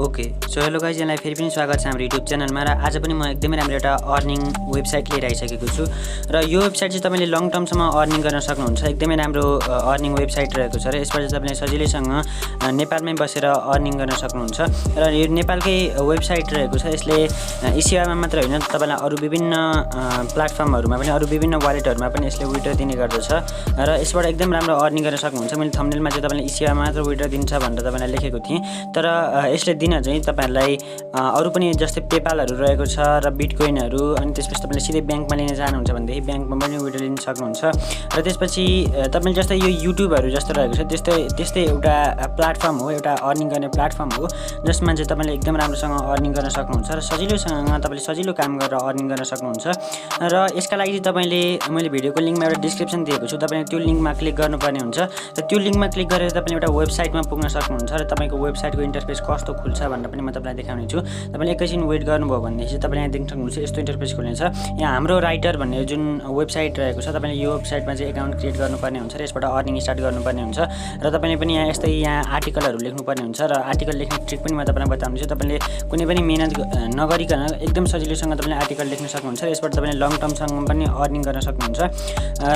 Okay so hello guys, यहाँलाई फेरि पनि स्वागत छ हाम्रो युट्युब च्यानलमा। र आज पनि म एकदमै राम्रो एउटा अर्निङ वेबसाइट लिएर आइसकेको छु र यो वेबसाइट चाहिँ तपाईँले लङ टर्मसम्म अर्निङ गर्न सक्नुहुन्छ। एकदमै राम्रो अर्निङ वेबसाइट रहेको छ र यसबाट चाहिँ तपाईँले सजिलैसँग नेपालमै बसेर अर्निङ गर्न सक्नुहुन्छ। र यो नेपालकै वेबसाइट रहेको छ। यसले एसियामा मात्र होइन, तपाईँलाई अरू विभिन्न प्लेटफर्महरूमा पनि, अरू विभिन्न वालेटहरूमा पनि यसले विड्रो दिने गर्दछ र यसबाट एकदम राम्रो अर्निङ गर्न सक्नुहुन्छ। मैले थम्बनेलमा चाहिँ तपाईँले एसियामा मात्र विड्रो दिन्छ भनेर तपाईँलाई लेखेको थिएँ, तर यसले दिन चाहिँ तपाईँहरूलाई अरू पनि जस्तै पेपालहरू रहेको छ र बिटकोइनहरू, अनि त्यसपछि तपाईँले सिधै ब्याङ्कमा लिन चाहनुहुन्छ भनेदेखि ब्याङ्कमा पनि विड्रो लिन सक्नुहुन्छ। र त्यसपछि तपाईँले जस्तै यो युट्युबहरू जस्तो रहेको छ त्यस्तै एउटा प्लेटफर्म हो, एउटा अर्निङ गर्ने प्लेटफर्म हो जसमा चाहिँ तपाईँले एकदम राम्रोसँग अर्निङ गर्न सक्नुहुन्छ र सजिलोसँग तपाईँले सजिलो काम गरेर अर्निङ गर्न सक्नुहुन्छ। र यसका लागि चाहिँ तपाईँले, मैले भिडियोको लिङ्कमा एउटा डिस्क्रिप्सन दिएको छु, तपाईँले त्यो लिङ्कमा क्लिक गर्नुपर्ने हुन्छ र त्यो लिङ्कमा क्लिक गरेर तपाईँले एउटा वेबसाइटमा पुग्न सक्नुहुन्छ र तपाईँको वेबसाइटको इन्टरफेस कस्तो खुल्छ भनेर पनि म तपाईँलाई देखाउने छु। तपाईँले एकैछिन वेट गर्नुभयो भनेदेखि चाहिँ तपाईँले यहाँ देख्न सक्नुहुन्छ यस्तो इन्टरफेस खुल्नेछ। यहाँ हाम्रो राइटर भन्ने जुन वेबसाइट रहेको छ, तपाईँले यो वेबसाइटमा चाहिँ एकाउन्ट क्रिएट गर्नुपर्ने हुन्छ र यसबाट अर्निङ स्टार्ट गर्नुपर्ने हुन्छ। र तपाईँले पनि यहाँ यस्तै यहाँ आर्टिकलहरू लेख्नुपर्ने हुन्छ र आर्टिकल लेख्ने ट्रिक पनि म तपाईँलाई बताउँछु। तपाईँले कुनै पनि मेहनत नगरिकन एकदम सजिलोसँग तपाईँले आर्टिकल लेख्न सक्नुहुन्छ र यसबाट तपाईँले लङ टर्मसँग पनि अर्निङ गर्न सक्नुहुन्छ।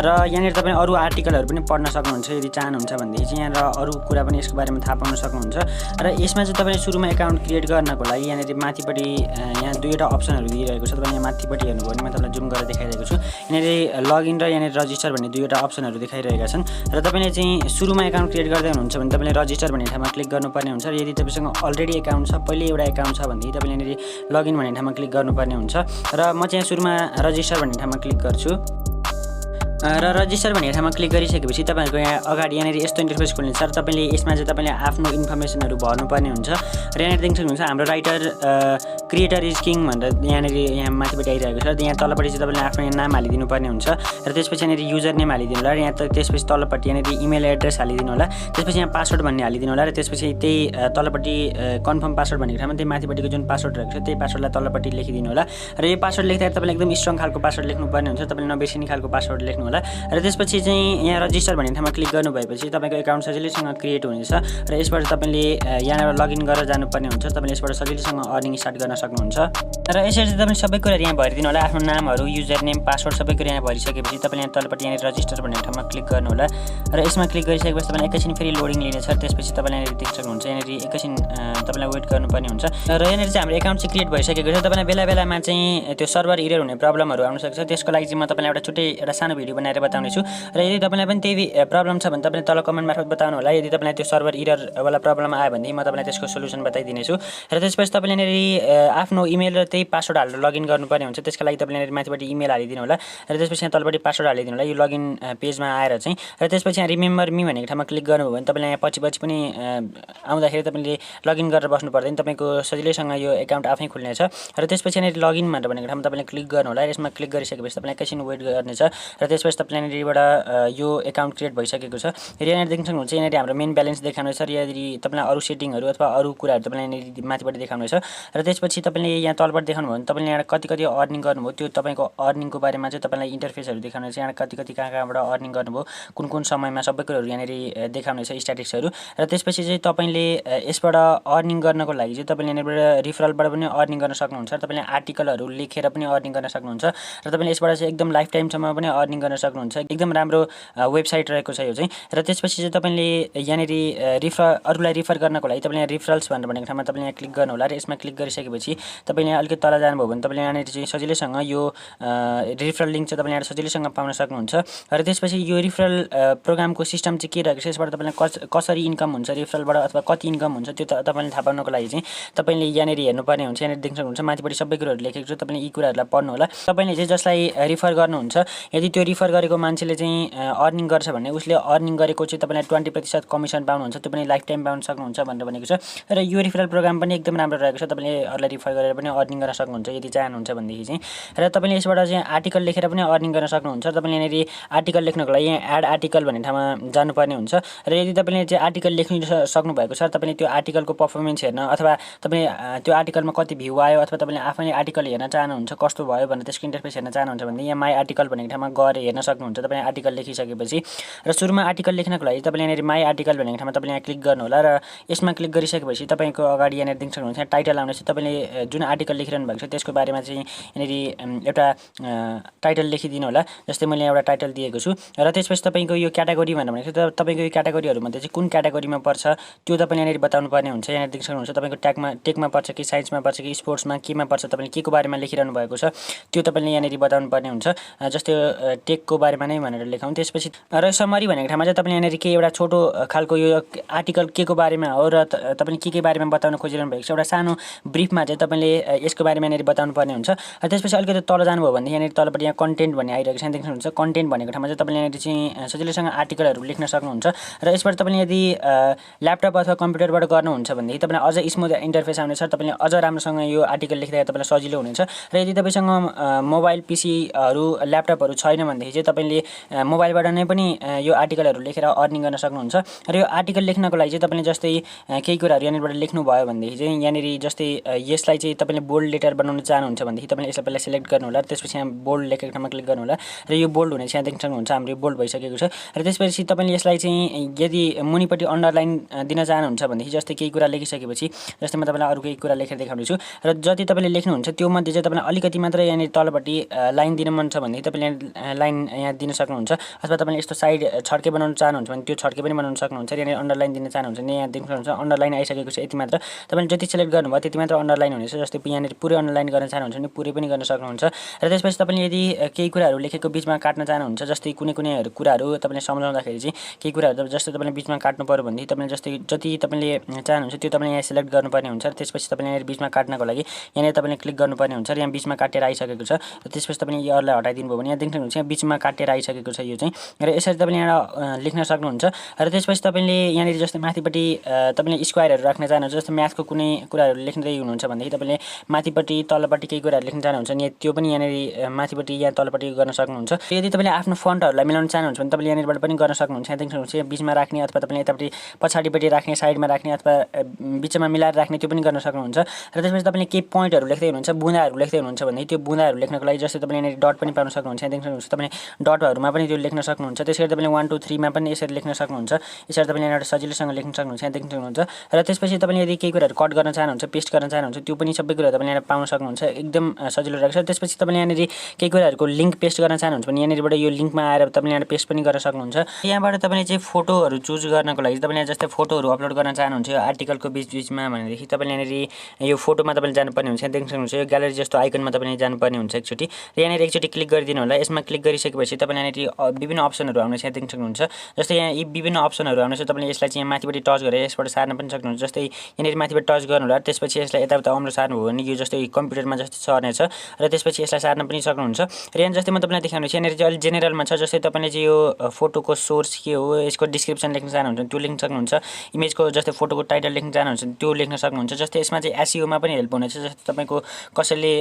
र यहाँनिर तपाईँ अरू आर्टिकलहरू पनि पढ्न सक्नुहुन्छ यदि चाहनुहुन्छ भनेदेखि चाहिँ। यहाँ अरू कुरा पनि यसको बारेमा थाहा पाउन सक्नुहुन्छ। र यसमा चाहिँ तपाईँले सुरुमा एकाउन्ट क्रिएट गर्नको लागि यहाँनिर माथिपट्टि यहाँ दुईवटा अप्सनहरू दिइरहेको छ। तपाईँ यहाँ माथिपट्टि हेर्नुभयो भने म तपाईँलाई जुम गरेर देखाइरहेको छु। यहाँनिर लगइन र यहाँनिर रजिस्टर भन्ने दुईवटा अप्सनहरू देखाइरहेका छन्। र तपाईँले चाहिँ सुरुमा एकाउन्ट क्रिएट गर्दै हुनुहुन्छ भने तपाईँले रजिस्टर भन्ने ठाउँमा क्लिक गर्नुपर्ने हुन्छ। र यदि तपाईँसँग अलरेडी एकाउन्ट छ, पहिले एउटा एकाउन्ट छ भनेदेखि तपाईँले यहाँनिर लगइन भन्ने ठाउँमा क्लिक गर्नुपर्ने हुन्छ। र म चाहिँ सुरुमा रजिस्टर भन्ने ठाउँमा क्लिक गर्छु र रजिस्टर भन्ने ठाउँमा क्लिक गरिसकेपछि तपाईँहरूको यहाँ अगाडि यहाँनिर यस्तो इन्टरफेस खुल्नेछ र तपाईँले यसमा चाहिँ तपाईँले आफ्नो इन्फर्मेसनहरू भर्नुपर्ने हुन्छ। र यहाँनिर देख्न सक्नुहुन्छ हाम्रो राइटर क्रिएटर इज किङ भनेर यहाँ माथिपट्टि आइरहेको छ। र यहाँ तलपट्टि चाहिँ तपाईँले आफ्नो नाम हालिदिनु पर्ने हुन्छ र त्यसपछि यहाँनिर युजर नेम हालिदिनु होला। र यहाँ त्यसपछि तलपट्टि यहाँनिर इमेल एड्रेस हालिदिनु होला। त्यसपछि यहाँ पासवर्ड भन्ने हालिदिनु होला। र त्यसपछि त्यही तलपट्टि कन्फर्म पासवर्ड भनेको ठाउँमा त्यही माथिपट्टिको जुन पासवर्ड रहेको छ त्यही पासवर्डलाई तलपट्टि लेखिदिनु होला। र यो पासवर्ड लेख्दाखेरि तपाईँले एकदम स्ट्रङ खालको पासवर्ड लेख्नुपर्ने हुन्छ, तपाईँले नबिर्सिने खालको पासवर्ड लेख्नु होला। र त्यसपछि चाहिँ यहाँ रजिस्टर भन्ने ठाउँमा क्लिक गर्नुभएपछि तपाईँको एकाउन्ट सजिलैसँग क्रिएट हुनेछ र यसबाट तपाईँले यहाँबाट लगइन गरेर जानुपर्ने हुन्छ। तपाईँले यसबाट सजिलैसँग अर्निङ स्टार्ट गर्न सक्नुहुन्छ। र यसरी चाहिँ तपाईँले सबै कुरा यहाँ भरिदिनु होला, आफ्नो नामहरू, युजर नेम, पासवर्ड सबै कुरा यहाँ भरिसकेपछि तपाईँले यहाँ तलपट्टि यहाँनिर रजिस्टर भन्ने ठाउँमा क्लिक गर्नु होला। र यसमा क्लिक गरिसकेपछि तपाईँले एकैछिन फेरि लोडिङ लिनेछ। त्यसपछि तपाईँले यहाँनिर देख्न सक्नुहुन्छ यहाँनिर एकैछिन तपाईँलाई वेट गर्नुपर्ने हुन्छ। र यहाँनिर चाहिँ हाम्रो एकाउन्ट चाहिँ क्रिएट भइसकेको छ। तपाईँलाई बेला बेलामा चाहिँ त्यो सर्भर इरर हुने प्रब्लमहरू आउन सक्छ। त्यसको लागि चाहिँ म तपाईँलाई एउटा छुट्टै एउटा सानो भिडियो बनाएर बताउने छु। र यदि तपाईँलाई पनि त्यही प्रब्लम छ भने तपाईँले तल कमेन्ट मार्फत बताउनु होला। यदि तपाईँलाई त्यो सर्भर इररवाला प्रब्लम आयो भनेदेखि म तपाईँलाई त्यसको सोल्युसन बताइदिनेछु। र त्यसपछि तपाईँले यहाँनिर आफ्नो इमेल र त्यही पासवर्ड हालेर लगइन गर्नुपर्ने हुन्छ। त्यसका लागि तपाईँले यहाँनिर माथिपट्टि इमेल हालिदिनु होला र त्यसपछि यहाँ तलपट्टि पासवर्ड हालिदिनु होला यो लगइन पेजमा आएर चाहिँ। र त्यसपछि यहाँ रिमेम्बर मी भनेको ठाउँमा क्लिक गर्नुभयो भने तपाईँले यहाँ पछि पनि आउँदाखेरि तपाईँले लगइन गरेर बस्नु पर्दैन, तपाईँको सजिलैसँग यो एकाउन्ट आफै खुल्नेछ। र त्यसपछि यहाँनिर लगइन भनेको ठाउँमा तपाईँले क्लिक गर्नु होला। यसमा क्लिक गरिसकेपछि तपाईँले एकैछिन वेट गर्नेछ। र त्यसपछि तपाईँले यहाँनिरबाट यो एकाउन्ट क्रिएट भइसकेको छ। र यहाँनिर देख्न सक्नुहुन्छ यहाँनिर हाम्रो मेन ब्यालेन्स देखाउनेछ र यदि तपाईँलाई अरू सेटिङहरू अथवा अरू कुराहरू तपाईँलाई यहाँनिर माथिपट्टि देखाउनेछ। र त्यसपछि तपाईँले यहाँ तलबाट देखाउनु भयो भने तपाईँले यहाँ कति अर्निङ गर्नुभयो त्यो तपाईँको अर्निङको बारेमा चाहिँ तपाईँलाई इन्टरफेसहरू देखाउनेछ। यहाँ कति कहाँबाट अर्निङ गर्नुभयो, कुन समयमा, सबै कुराहरू यहाँनिर देखाउनेछ, स्ट्याटिक्सहरू। र त्यसपछि चाहिँ तपाईँले यसबाट अर्निङ गर्नको लागि चाहिँ तपाईँले यहाँनिरबाट रिफरलबाट पनि अर्निङ गर्न सक्नुहुन्छ। तपाईँले आर्टिकलहरू लेखेर पनि अर्निङ गर्न सक्नुहुन्छ। र तपाईँले यसबाट चाहिँ एकदम लाइफ टाइमसम्म पनि अर्निङ गर्न सक्नुहुन्छ। एकदम राम्रो वेबसाइट रहेको छ यो चाहिँ। र त्यसपछि चाहिँ तपाईँले यहाँनिर अरूलाई रिफर गर्नको लागि तपाईँले यहाँ रिफरल्स भनेको ठाउँमा तपाईँले यहाँ क्लिक गर्नु होला। र यसमा क्लिक गरिसकेपछि तपाईँले यहाँ अलिकति तल जानुभयो भने तपाईँले यहाँनिर चाहिँ सजिलैसँग यो रिफरल लिङ्क चाहिँ तपाईँले यहाँ सजिलैसँग पाउन सक्नुहुन्छ। र त्यसपछि यो रिफरल प्रोग्रामको सिस्टम चाहिँ के रहेको छ, यसबाट तपाईँलाई कसरी इन्कम हुन्छ रिफरलबाट अथवा कति इन्कम हुन्छ त्यो तपाईँले थाहा पाउनको लागि चाहिँ तपाईँले यहाँनिर हेर्नुपर्ने हुन्छ। यहाँनिर देख्न सक्नुहुन्छ माथिपट्टि सबै कुराहरू लेखेको छ, तपाईँले यी कुराहरूलाई पढ्नु होला। तपाईँले चाहिँ जसलाई रिफर गर्नुहुन्छ यदि त्यो रिफर गरेको मान्छेले चाहिँ अर्निङ गर्छ भने उसले अर्निङ गरेको चाहिँ तपाईँलाई 20% कमिसन पाउनुहुन्छ, त्यो पनि लाइफ टाइम पाउन सक्नुहुन्छ भनेर भनेको छ। र यो रिफरल प्रोग्राम पनि एकदम राम्रो रहेको छ। तपाईँले अरूलाई रिफर गरेर पनि अर्निङ गर्न सक्नुहुन्छ यदि चाहनुहुन्छ भनेदेखि चाहिँ। र तपाईँले यसबाट चाहिँ आर्टिकल लेखेर पनि अर्निङ गर्न सक्नुहुन्छ। तपाईँले यहाँनिर आर्टिकल लेख्नको लागि यहाँ एड आर्टिकल भन्ने ठाउँमा जानुपर्ने हुन्छ। र यदि तपाईँले चाहिँ आर्टिकल लेख्नु सक्नुभएको छ तपाईँले त्यो आर्टिकलको पर्फर्मेन्स हेर्न अथवा तपाईँ त्यो आर्टिकलमा कति भ्यू आयो अथवा तपाईँले आफैले आर्टिकल हेर्न चाहनुहुन्छ कस्तो भयो भनेर त्यसको इन्टरफेस हेर्न चाहनुहुन्छ भने यहाँ माई आर्टिकल भनेको ठाउँमा गएर हेर्न सक्नुहुन्छ तपाईँले आर्टिकल लेखिसकेपछि। र सुरुमा आर्टिकल लेख्नको लागि तपाईँले यहाँनिर माई आर्टिकल भनेको ठाउँमा तपाईँले यहाँ क्लिक गर्नु होला। र यसमा क्लिक गरिसकेपछि तपाईँको अगाडि यहाँनिर देख्न सक्नुहुन्छ यहाँ टाइटल आउनेछ। तपाईँले जुन आर्टिकल लेखिरहनु भएको छ त्यसको बारेमा चाहिँ यहाँनिर एउटा टाइटल लेखिदिनु होला। जस्तै मैले एउटा टाइटल दिएको छु। र त्यसपछि तपाईँको यो क्याटेगोरी भनेर भनेको छ तपाईँको यो क्याटेगोरीहरूमध्ये चाहिँ कुन क्याटेगोरीमा पर्छ त्यो तपाईँले यहाँनिर बताउनु पर्ने हुन्छ। यहाँनिर देख्न सक्नुहुन्छ तपाईँको टेकमा पर्छ कि साइन्समा पर्छ कि स्पोर्ट्समा केमा पर्छ तपाईँले के को बारेमा लेखिरहनु भएको छ त्यो तपाईँले यहाँनिर बताउनु पर्ने हुन्छ। जस्तै टेकको बारेमा नै भनेर लेखौँ। त्यसपछि र समरी भनेको ठाउँमा चाहिँ तपाईँले यहाँनिर के एउटा छोटो खालको यो आर्टिकल के को बारेमा हो र तपाईँले के बारेमा बताउन खोजिरहनु भएको छ एउटा सानो ब्रिफमा चाहिँ तपाईँले यसको बारेमा यहाँनिर बताउनु पर्ने हुन्छ। र त्यसपछि अलिकति तल जानुभयो भने यहाँनिर तलपट्टि यहाँ कन्टेन्ट भन्ने आइरहेको छ देख्नुहुन्छ। कन्टेन्ट भनेको ठाउँमा चाहिँ तपाईँले यहाँनिर चाहिँ सजिलैसँग आर्टिकलहरू लेख्न सक्नुहुन्छ। र यसबाट तपाईँले यदि ल्यापटप अथवा कम्प्युटरबाट गर्नुहुन्छ भनेदेखि तपाईँलाई अझ स्मुथ इन्टरफेस आउनेछ। तपाईँले अझ राम्रोसँग यो आर्टिकल लेख्दा तपाईँलाई सजिलो हुनेछ। र यदि तपाईँसँग मोबाइल पिसीहरू ल्यापटपहरू छैन भनेदेखि चाहिँ तपाईँले मोबाइलबाट नै पनि यो आर्टिकलहरू लेखेर अर्निङ गर्न सक्नुहुन्छ। र यो आर्टिकल लेख्नको लागि चाहिँ तपाईँले जस्तै केही कुराहरू यहाँनिरबाट लेख्नुभयो भनेदेखि चाहिँ यहाँनिर जस्तै यसलाई चाहिँ तपाईँले बोल्ड लेटर बनाउन चाहनुहुन्छ भनेदेखि तपाईँले यसलाई पहिला सिलेक्ट गर्नु होला। त्यसपछि यहाँ बोल्ड लेखेको ठाउँमा क्लिक गर्नु होला। र यो बोल्ड हुने चाहिँ यहाँ देख्न सक्नुहुन्छ हाम्रो यो बोल्ड भइसकेको छ। र त्यसपछि तपाईँले यसलाई चाहिँ यदि मुनिपट्टि अन्डरलाइन दिन चाहनुहुन्छ भनेदेखि जस्तै केही कुरा लेखिसकेपछि जस्तै म तपाईँलाई अरू केही कुरा लेखेर देखाउँदैछु र जति तपाईँले लेख्नुहुन्छ त्यो मध्ये चाहिँ तपाईँलाई अलिकति मात्र यहाँनिर तलपट्टि लाइन दिन मन छ भनेदेखि तपाईँले लाइन यहाँ दिन सक्नुहुन्छ। अथवा तपाईँले यस्तो साइड छड्के बनाउन चाहनुहुन्छ भने त्यो छड्के पनि बनाउन सक्नुहुन्छ। यहाँनिर अन्डरलाइन दिन चाहनुहुन्छ भने यहाँ देख्न सक्नुहुन्छ अन्डरलाइन आइसकेको छ यति मात्र। तपाईँले जति सिलेक्ट गर्नुभयो त्यति मात्र अन्डरलाइन हुनेछ। जस्तै यहाँनिर पुरै अन्डरलाइन गर्न चाहनुहुन्छ भने पुरै पनि गर्न सक्नुहुन्छ। र त्यसपछि तपाईँले यदि केही कुराहरू लेखेको बिचमा काट्न चाहनुहुन्छ जस्तै कुनै कुराहरू तपाईँले सम्झाउँदाखेरि चाहिँ केही कुराहरू जस्तै तपाईँले बिचमा काट्नु पर्यो भनेदेखि तपाईँले जस्तै जति तपाईँले चाहनुहुन्छ त्यो तपाईँले यहाँ सिलेक्ट गर्नुपर्ने हुन्छ। र त्यसपछि तपाईँले यहाँनिर बिचमा काट्नको लागि यहाँनिर तपाईँले क्लिक गर्नुपर्ने हुन्छ। र यहाँ बिचमा काटेर आइसकेको छ। र त्यसपछि तपाईँले योलाई हटाइदिनु भयो भने यहाँ देख्नुहुन्छ यहाँ बिचमा काटेर आइसकेको छ यो चाहिँ। र यसरी तपाईँले यहाँ लेख्न सक्नुहुन्छ। र त्यसपछि तपाईँले यहाँनिर जस्तै माथिपट्टि तपाईँले स्क्वायरहरू राख्न चाहनुहुन्छ जस्तै म्याथको कुनै कुराहरू लेख्दै हुनुहुन्छ भनेदेखि तपाईँले माथिपट्टि तलपट्टि केही कुराहरू लेख्न चाहनुहुन्छ भने त्यो पनि यहाँनिर माथिपट्टि यहाँ तलपट्टि गर्न सक्नुहुन्छ। यदि तपाईँले आफ्नो फन्टहरूलाई मिलाउन चाहनुहुन्छ भने तपाईँले यहाँनिरबाट पनि गर्न सक्नुहुन्छ। यहाँ देख्नुहुन्छ यहाँ बिचमा राख्ने अथवा तपाईँले यतापट्टि पछाडिपट्टि राख्ने साइडमा राख्ने अथवा बिचमा मिलाएर राख्ने त्यो पनि गर्न सक्नुहुन्छ। र त्यसपछि तपाईँले केही पोइन्टहरू लेख्दै हुनुहुन्छ बुँदाहरू लेख्दै हुनुहुन्छ भनेदेखि त्यो बुँदाहरू लेख्नको लागि जस्तै तपाईँले यहाँनिर डट पनि पाउन सक्नुहुन्छ। यहाँ देख्न सक्नुहुन्छ तपाईँले डटहरूमा पनि त्यो लेख्न सक्नुहुन्छ। त्यसरी तपाईँले 1 2 3 मा पनि यसरी लेख्न सक्नुहुन्छ। यसरी तपाईँले यहाँबाट सजिलोसँग लेख्न सक्नुहुन्छ। यहाँ देख्न सक्नुहुन्छ। र त्यसपछि तपाईँले यदि केही कुराहरू कट गर्न चाहनुहुन्छ पेस्ट गर्न चाहनुहुन्छ त्यो पनि सबै कुराहरू तपाईँले यहाँ पाउन सक्नुहुन्छ। एकदम सजिलो रहेको छ। त्यसपछि तपाईँले यहाँनिर केही कुराहरूको लिङ्क पेस्ट गर्न चाहनुहुन्छ भने यहाँनिरबाट यो लिङ्कमा आएर तपाईँले यहाँ पेस्ट पनि गर्न सक्नुहुन्छ। यहाँबाट तपाईँले चाहिँ फोटोहरू चुज गर्नको लागि तपाईँले जस्तै फोटोहरू अपलोड गर्न चाहनुहुन्छ यो आर्टिकलको बिचमा भनेदेखि तपाईँले यहाँनिर यो फोटोमा तपाईँले जानुपर्ने हुन्छ। यहाँ देख्न सक्नुहुन्छ यो ग्यालेरी जस्तो आइकनमा तपाईँले जानुपर्ने हुन्छ एकचोटि। र यहाँनिर एकचोटि क्लिक गरिदिनु होला। यसमा क्लिक गरिसकेपछि तपाईँले यहाँनिर विभिन्न अप्सनहरू आउनेछ। यहाँ देख्न सक्नुहुन्छ जस्तै यहाँ यी विभिन्न अप्सनहरू आउनेछ। तपाईँले यसलाई चाहिँ माथिपट्टि टच गरेर यसबाट सार्न पनि सक्नुहुन्छ। जस्तै यहाँनिर माथिबाट टच गर्नु होला। त्यसपछि यसलाई यताउता अम्रो सार्नुभयो भने यो जस्तै कम्प्युटरमा जस्तै सर्नेछ। र त्यसपछि यसलाई सार्न पनि सक्नुहुन्छ। र यहाँ जस्तै म तपाईँलाई देखाउने छु यहाँनिर चाहिँ अलिक जेनरलमा छ। जस्तै तपाईँले चाहिँ यो फोटोको सोर्स के हो यसको डिस्क्रिप्सन लेख्न चाहनुहुन्छ त्यो लेख्न सक्नुहुन्छ। इमेजको जस्तै फोटोको टाइटल लेख्न चाहनुहुन्छ त्यो लेख्न सक्नुहुन्छ। जस्तै यसमा चाहिँ एसइओमा पनि हेल्प हुनेछ। जस्तै तपाईँको कसैले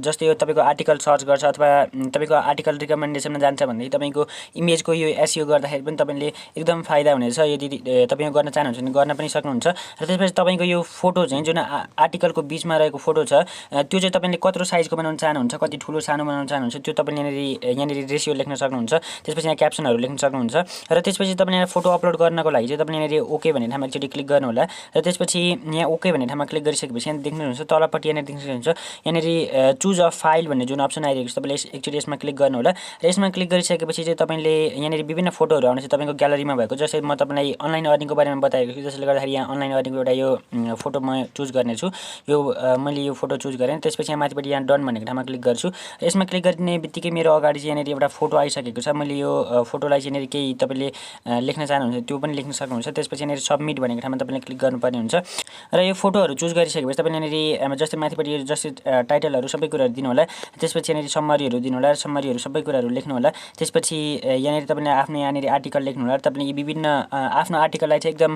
जस्तै यो तपाईँको आर्टिकल सर्च गर्छ अथवा तपाईँको आर्टिकल रिकमेन्डेसनमा जान्छ भनेदेखि तपाईँको इमेजको यो एसइओ गर्दाखेरि पनि तपाईँले एकदम फाइदा हुनेछ। यदि तपाईँ गर्न चाहनुहुन्छ भने गर्न पनि सक्नुहुन्छ। र त्यसपछि तपाईँको यो फोटो चाहिँ जुन आर्टिकलको बिचमा रहेको फोटो छ त्यो चाहिँ तपाईँले कत्रो साइजको बनाउन चाहनुहुन्छ कति ठुलो सानो बनाउन चाहनुहुन्छ त्यो तपाईँले यहाँनिर रेसियो लेख्न सक्नुहुन्छ। त्यसपछि यहाँ क्याप्सनहरू लेख्न सक्नुहुन्छ। र त्यसपछि तपाईँले यहाँ फोटो अपलोड गर्नको लागि चाहिँ तपाईँले यहाँनिर ओके भन्ने ठाउँमा एकचोटि क्लिक गर्नु होला। र त्यसपछि यहाँ ओके भन्ने ठाउँमा क्लिक गरिसकेपछि यहाँ देख्नुहुन्छ तलपट्टि यहाँनिर देख्न सक्नुहुन्छ यहाँनिर चुज अ फाइल भन्ने जुन अप्सन आइरहेको छ तपाईँले एकचोटि यसमा क्लिक गर्नु होला। र यसमा क्लिक गरिसकेपछि चाहिँ तपाईँले यहाँनिर विभिन्न फोटोहरू आउनेछ तपाईँको ग्यालेरीमा भएको। जस्तै म तपाईँलाई अनलाइन अर्निङको बारेमा बताएको छु जसले गर्दाखेरि यहाँ अनलाइन अर्निङको एउटा यो फोटो म चुज गर्नेछु। यो मैले यो फोटो चुज गरेँ। त्यसपछि यहाँ माथिपट्टि यहाँ डन भनेको ठाउँमा क्लिक गर्छु। र यसमा क्लिक गर्ने बित्तिकै मेरो अगाडि चाहिँ यहाँनिर एउटा फोटो आइसकेको छ। मैले यो फोटोलाई चाहिँ यहाँनिर केही तपाईँले लेख्न चाहनुहुन्छ त्यो पनि लेख्न सक्नुहुन्छ। त्यसपछि यहाँनिर सबमिट भनेको ठाउँमा तपाईँले क्लिक गर्नुपर्ने हुन्छ। र यो फोटोहरू चुज गरिसकेपछि तपाईँले यहाँनिर जस्तै माथिपट्टि जस्तै टाइटलहरू सबै कुराहरू दिनु होला। त्यसपछि यहाँनिर सम्मरीहरू दिनु होला। सम्मरीहरू सबै कुराहरू लेख्नु होला। त्यसपछि यहाँनिर तपाईँले आफ्नो यहाँनिर आर्टिकल लेख्नु होला। तपाईँले यी विभिन्न आफ्नो आर्टिकललाई चाहिँ एकदम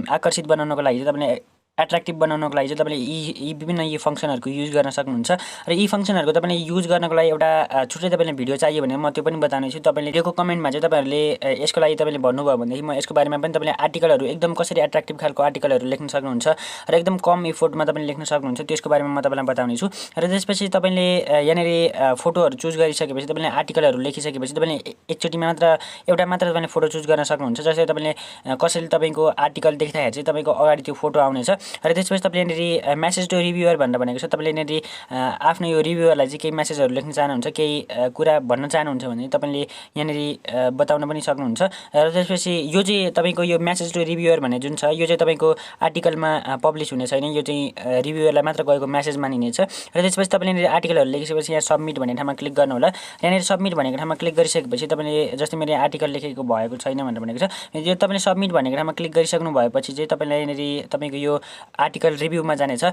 आकर्षित बनाउनको लागि चाहिँ तपाईँले एट्र्याक्टिभ बनाउनको लागि चाहिँ तपाईँले यी विभिन्न यी फङ्सनहरूको युज गर्न सक्नुहुन्छ र यी फङ्सनहरूको तपाईँले युज गर्नको लागि एउटा छुट्टै तपाईँले भिडियो चाहियो भने म त्यो पनि बताउने छु। तपाईँले दिएको कमेन्टमा चाहिँ तपाईँहरूले यसको लागि तपाईँले भन्नुभयो भनेदेखि म यसको बारेमा पनि तपाईँले आर्टिकलहरू एकदम कसरी एट्र्याक्टिभ खालको आर्टिकलहरू लेख्न सक्नुहुन्छ र एकदम कम इफोर्टमा तपाईँले लेख्न सक्नुहुन्छ त्यसको बारेमा म तपाईँलाई बताउने छु। र त्यसपछि तपाईँले यहाँनिर फोटोहरू चुज गरिसकेपछि तपाईँले आर्टिकलहरू लेखिसकेपछि तपाईँले एकचोटिमा एउटा मात्र तपाईँले फोटो चुज गर्न सक्नुहुन्छ। जस्तै तपाईँले कसैले तपाईँको आर्टिकल देख्दाखेरि चाहिँ तपाईँको अगाडि त्यो फोटो आउनेछ र त्यसपछि तपाईँले यहाँनिर मेसेज टु रिभ्युअर भनेर भनेको छ। तपाईँले यहाँनिर आफ्नो यो रिभ्युअरलाई चाहिँ केही मेसेजहरू लेख्न चाहनुहुन्छ, केही कुरा भन्न चाहनुहुन्छ भने तपाईँले यहाँनिर बताउन पनि सक्नुहुन्छ। र त्यसपछि यो चाहिँ तपाईँको यो मेसेज टु रिभ्युअर भन्ने जुन छ यो चाहिँ तपाईँको आर्टिकलमा पब्लिस हुने छैन, यो चाहिँ रिभ्युअरलाई मात्र गएको मेसेज मानिनेछ। र त्यसपछि तपाईँले यहाँनिर आर्टिकलहरू लेखिसकेपछि यहाँ सबमिट भन्ने ठाउँमा क्लिक गर्नु होला। यहाँनिर सबमिट भनेको ठाउँमा क्लिक गरिसकेपछि तपाईँले जस्तै मेरो आर्टिकल लेखेको भएको छैन भनेर भनेको छ, यो तपाईँले सबमिट भनेको ठाउँमा क्लिक गरिसक्नु भएपछि चाहिँ तपाईँलाई यहाँनिर तपाईँको यो आर्टिकल रिभ्यूमा जानेछ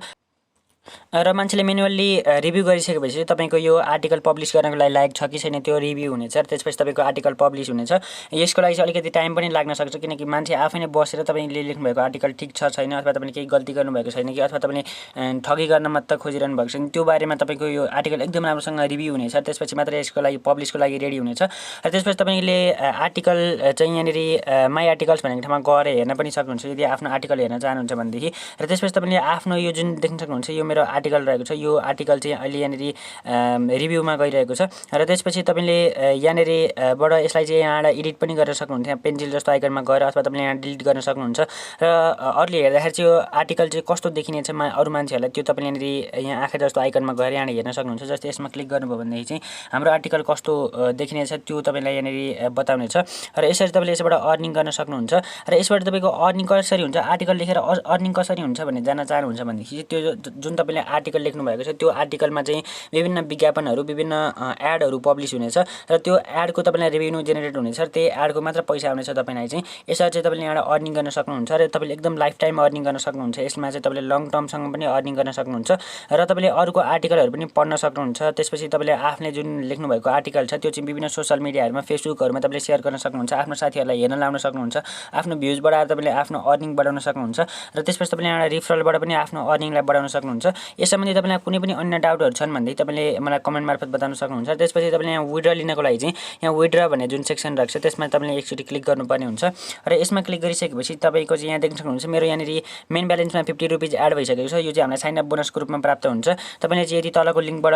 र मान्छेले म्यानुअल्ली रिभ्यू गरिसकेपछि तपाईँको यो आर्टिकल पब्लिस गर्नको लागि लायक छ कि छैन त्यो रिभ्यू हुनेछ र त्यसपछि तपाईँको आर्टिकल पब्लिस हुनेछ। यसको लागि चाहिँ अलिकति टाइम पनि लाग्न सक्छ किनकि मान्छे आफै नै बसेर तपाईँले लेख्नुभएको आर्टिकल ठिक छ छैन अथवा तपाईँले केही गल्ती गर्नुभएको छैन कि अथवा तपाईँले ठगी गर्न मात्र खोजिरहनु भएको छैन त्यो बारेमा तपाईँको यो आर्टिकल एकदम राम्रोसँग रिभ्यू हुनेछ। त्यसपछि मात्र यसको लागि पब्लिसको लागि रेडी हुनेछ। र त्यसपछि तपाईँले आर्टिकल चाहिँ यहाँनिर माई आर्टिकल्स भनेको ठाउँमा गएर हेर्न पनि सक्नुहुन्छ यदि आफ्नो आर्टिकल हेर्न चाहनुहुन्छ भनेदेखि। र त्यसपछि तपाईँले आफ्नो यो जुन देख्न सक्नुहुन्छ यो मेरो आर्टिकल रहेको छ, यो आर्टिकल चाहिँ अहिले यहाँनिर रिभ्यूमा गइरहेको छ। र त्यसपछि तपाईँले यहाँनिरबाट यसलाई चाहिँ यहाँबाट एडिट पनि गर्न सक्नुहुन्छ, यहाँ पेन्सिल जस्तो आइकनमा गएर अथवा तपाईँले यहाँ डिलिट गर्न सक्नुहुन्छ। र अरूले हेर्दाखेरि चाहिँ यो आर्टिकल चाहिँ कस्तो देखिनेछ अरू मान्छेहरूलाई त्यो तपाईँले यहाँनिर यहाँ आँखा जस्तो आइकनमा गएर यहाँ हेर्न सक्नुहुन्छ। जस्तै यसमा क्लिक गर्नुभयो भनेदेखि चाहिँ हाम्रो आर्टिकल कस्तो देखिनेछ त्यो तपाईँलाई यहाँनिर बताउनेछ। र यसरी तपाईँले यसबाट अर्निङ गर्न सक्नुहुन्छ। र यसबाट तपाईँको अर्निङ कसरी हुन्छ, आर्टिकल लेखेर अर्निङ कसरी हुन्छ भन्ने जान्न चाहनुहुन्छ भनेदेखि त्यो जुन तपाईँले आर्टिकल लेख्नु भएको छ त्यो आर्टिकलमा चाहिँ विभिन्न विज्ञापनहरू विभिन्न एडहरू पब्लिस हुनेछ र त्यो एडको तपाईँलाई रेभेन्यू जेनेरेट हुनेछ र त्यही एडको मात्र पैसा आउनेछ तपाईँलाई चाहिँ। यसरी चाहिँ तपाईँले यहाँ अर्निङ गर्न सक्नुहुन्छ र तपाईँले एकदम लाइफ टाइम अर्निङ गर्न सक्नुहुन्छ। यसमा चाहिँ तपाईँले लङ टर्मसँग पनि अर्निङ गर्न सक्नुहुन्छ र तपाईँले अरूको आर्टिकलहरू पनि पढ्न सक्नुहुन्छ। त्यसपछि तपाईँले आफूले जुन लेख्नुभएको आर्टिकल छ त्यो चाहिँ विभिन्न सोसियल मिडियाहरूमा फेसबुकहरूमा तपाईँले सेयर गर्न सक्नुहुन्छ, आफ्नो साथीहरूलाई हेर्न लाउन सक्नुहुन्छ, आफ्नो भ्युज बढाएर तपाईँले आफ्नो अर्निङ बढाउन सक्नुहुन्छ। र त्यसपछि तपाईँले यहाँ रिफरलबाट पनि आफ्नो अर्निङलाई बढाउन सक्नुहुन्छ। यस सम्बन्धी तपाईँलाई कुनै पनि अन्य डाउटहरू छन् भनेदेखि तपाईँले मलाई कमेन्ट मार्फत बताउन सक्नुहुन्छ। त्यसपछि तपाईँले यहाँ विड्र लिनको लागि चाहिँ यहाँ विड्र भन्ने जुन सेक्सन रहेको छ त्यसमा तपाईँले एकचोटि क्लिक गर्नुपर्ने हुन्छ। र यसमा क्लिक गरिसकेपछि तपाईँको चाहिँ यहाँ देख्न सक्नुहुन्छ मेरो यहाँनिर मेन ब्यालेन्समा 50 रुपिज एड भइसकेको छ। यो चाहिँ हामीलाई साइन अप बोनसको रूपमा प्राप्त हुन्छ। तपाईँले चाहिँ यदि तलको लिङ्कबाट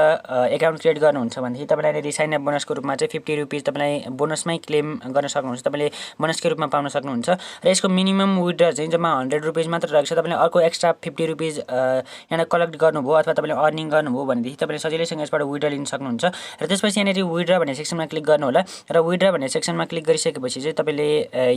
एकाउन्ट क्रिएट गर्नुहुन्छ भनेदेखि तपाईँलाई यहाँनिर साइन अप बोनसको रूपमा चाहिँ 50 रुपिज तपाईँलाई बोनसमै क्लेम गर्न सक्नुहुन्छ, तपाईँले बोनसकै रूपमा पाउन सक्नुहुन्छ। र यसको मिनिमम विड्र चाहिँ जम्मा 100 रुपिज मात्र रहेको छ। तपाईँले अर्को एक्स्ट्रा 50 रुपिज यहाँ कलेक्ट गर्नुभयो अथवा तपाईँले अर्निङ गर्नुभयो भनेदेखि तपाईँले सजिलैसँग यसबाट विड्र लिन सक्नुहुन्छ। र त्यसपछि यहाँनिर विड्र भन्ने सेक्सनमा क्लिक गर्नु होला र विड्र भन्ने सेक्सनमा क्लिक गरिसकेपछि चाहिँ तपाईँले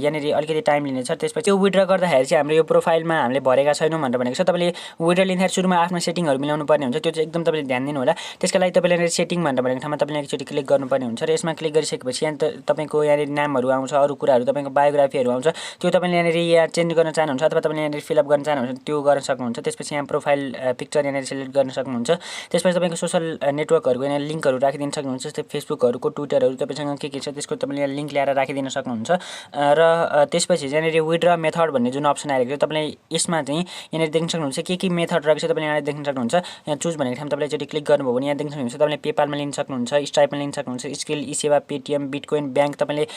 यहाँनिर अलिकति टाइम लिनेछ। त्यसपछि त्यो विड्र गर्दाखेरि चाहिँ हाम्रो यो प्रोफाइलमा हामीले भरेका छैनौँ भनेर भनेको छ। तपाईँले विड्र लिँदाखेरि सुरुमा आफ्नो सेटिङहरू मिलाउनु पर्ने हुन्छ, त्यो चाहिँ एकदम तपाईँले ध्यान दिनु होला। त्यसका लागि तपाईँले यहाँनिर सेटिङ भनेर भनेको ठाउँमा तपाईँले एकचोटि क्लिक गर्नुपर्ने हुन्छ। र यसमा क्लिक गरिसकेपछि यहाँ तपाईँको यहाँनिर नामहरू आउँछ, अरू कुराहरू तपाईँको बायोग्राफीहरू आउँछ, त्यो तपाईँले यहाँनिर यहाँ चेन्ज गर्न चाहनुहुन्छ अथवा तपाईँले यहाँनिर फिलअप गर्न चाहनुहुन्छ त्यो गर्न सक्नुहुन्छ। त्यसपछि यहाँ प्रोफाइल पिक्चर यहाँनिर सेलेक्ट गर्न सक्नुहुन्छ। त्यसपछि तपाईँको सोसल नेटवर्कहरूको यहाँ लिङ्कहरू राखिदिन सक्नुहुन्छ, जस्तै फेसबुकहरूको ट्विटरहरू तपाईँसँग के छ त्यसको तपाईँले यहाँ लिङ्क ल्याएर राखिदिन सक्नुहुन्छ। र त्यसपछि यहाँनिर विड्र मेथड भन्ने जुन अप्सन आएको छ तपाईँले यसमा चाहिँ यहाँनिर देख्न सक्नुहुन्छ के मेथड रहेको छ तपाईँले यहाँ देख्न सक्नुहुन्छ। यहाँ चुज भनेको ठाउँमा तपाईँले एकचोटि क्लिक गर्नुभयो भने यहाँ देख्न सक्नुहुन्छ तपाईँले पेपालमा लिन सक्नुहुन्छ, स्ट्राइपमा लिन सक्नुहुन्छ, skill, eSewa, Paytm, bitcoin, bank तपाईँले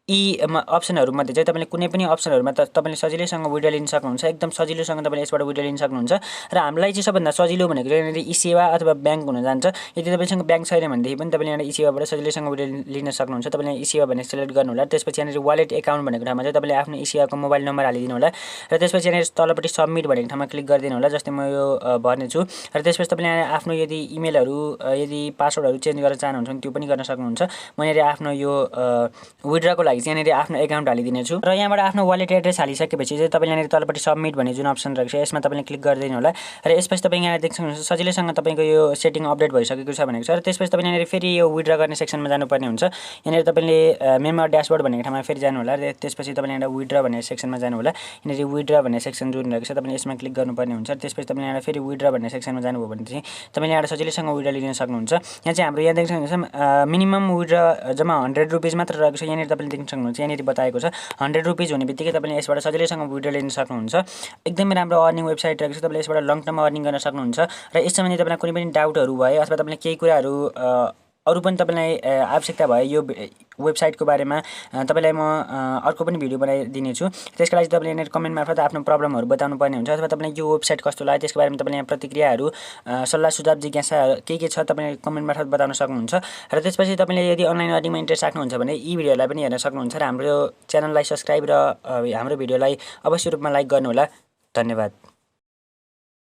यी अप्सनहरूमध्ये चाहिँ तपाईँले कुनै पनि अप्सनहरूमा तपाईँले सजिलैसँग विड्र लिन सक्नुहुन्छ। एकदम सजिलोसँग तपाईँले यसबाट विड्र लिन सक्नुहुन्छ। र हामीलाई चाहिँ सबभन्दा सजिलो भनेको चाहिँ यहाँनिर इसेवा अथवा ब्याङ्क हुन जान्छ। यदि तपाईँसँग ब्याङ्क छैन भनेदेखि पनि तपाईँले यहाँ इसेवाबाट सजिलैसँग विड्र लिन सक्नुहुन्छ। तपाईँले इसेवा भन्ने सेलेक्ट गर्नु होला। त्यसपछि यहाँनिर वालेट एकाउन्ट भनेको ठाउँमा चाहिँ तपाईँले आफ्नो इसेवाको मोबाइल नम्बर हालिदिनु होला। र त्यसपछि यहाँनिर तलपट्टि सबमिट भनेको ठाउँमा क्लिक गरिदिनु होला। जस्तै म यो भर्नेछु। र त्यसपछि तपाईँले यहाँ आफ्नो यदि इमेलहरू यदि पासवर्डहरू चेन्ज गर्न चाहनुहुन्छ भने त्यो पनि गर्न सक्नुहुन्छ। म यहाँनिर आफ्नो यो विड्रको लागि चाहिँ यहाँनिर आफ्नो एकाउन्ट हालिदिनेछु। र यहाँबाट आफ्नो वालेट एड्रेस हालिसकेपछि चाहिँ तपाईँले यहाँनिर तलपट्टि सबमिट भन्ने जुन अप्सन रहेको छ यसमा तपाईँले क्लिक गरिदिनु होला। र यसपछि तपाईँ यहाँ देख्न सक्नुहुन्छ सजिलैसँग तपाईँको यो सेटिङ अपडेट भइसकेको छ भनेको छ। र त्यसपछि तपाईँले यहाँनिर फेरि यो विड्र गर्ने सेक्सनमा जानुपर्ने हुन्छ। यहाँनिर तपाईँले मेम्बर ड्यासबोर्ड भनेको ठाउँमा फेरि जानु होला। र त्यसपछि तपाईँले यहाँ विड्र भन्ने सेक्सनमा जानु होला। यहाँनिर विड्र भन्ने सेक्सन जुन रहेको छ तपाईँले यसमा क्लिक गर्नुपर्ने हुन्छ। त्यसपछि तपाईँले यहाँ फेरि विड्र भन्ने सेक्सनमा जानुभयो भने चाहिँ तपाईँले यहाँ सजिलैसँग विड्र लिन सक्नुहुन्छ। यहाँ चाहिँ हाम्रो यहाँ देख्न सक्नुहुन्छ मिनिमम विड्र जम्मा 100 रुपिज मात्र रहेको छ। यहाँनिर तपाईँले देख्न सक्नुहुन्छ। यहाँनिर बताएको छ 100 रुपिज हुने बित्तिकै तपाईँले यसबाट सजिलैसँग विड्रो लिन सक्नुहुन्छ। एकदमै राम्रो अर्निङ वेबसाइट रहेको छ। तपाईँले यसबाट लङ टर्ममा अर्निङ गर्न सक्नुहुन्छ। र यस सम्बन्धी तपाईँलाई कुनै पनि डाउटहरू भए अथवा तपाईँले केही कुराहरू अरू पनि तपाईँलाई आवश्यकता भए यो वेबसाइटको बारेमा तपाईँलाई म अर्को पनि भिडियो बनाइदिनेछु। त्यसको लागि तपाईँले यहाँनिर कमेन्ट मार्फत आफ्नो प्रब्लमहरू बताउनु पर्ने हुन्छ अथवा तपाईँलाई यो वेबसाइट कस्तो लाग्यो त्यसको बारेमा तपाईँले यहाँ प्रतिक्रियाहरू सल्लाह सुझाव जिज्ञासा के छ तपाईँले कमेन्ट मार्फत बताउन सक्नुहुन्छ। र त्यसपछि तपाईँले यदि अनलाइन अर्निङमा इन्ट्रेस्ट राख्नुहुन्छ भने यी भिडियोलाई पनि हेर्न सक्नुहुन्छ र हाम्रो च्यानललाई सब्सक्राइब र हाम्रो भिडियोलाई अवश्य रूपमा लाइक गर्नुहोला। धन्यवाद।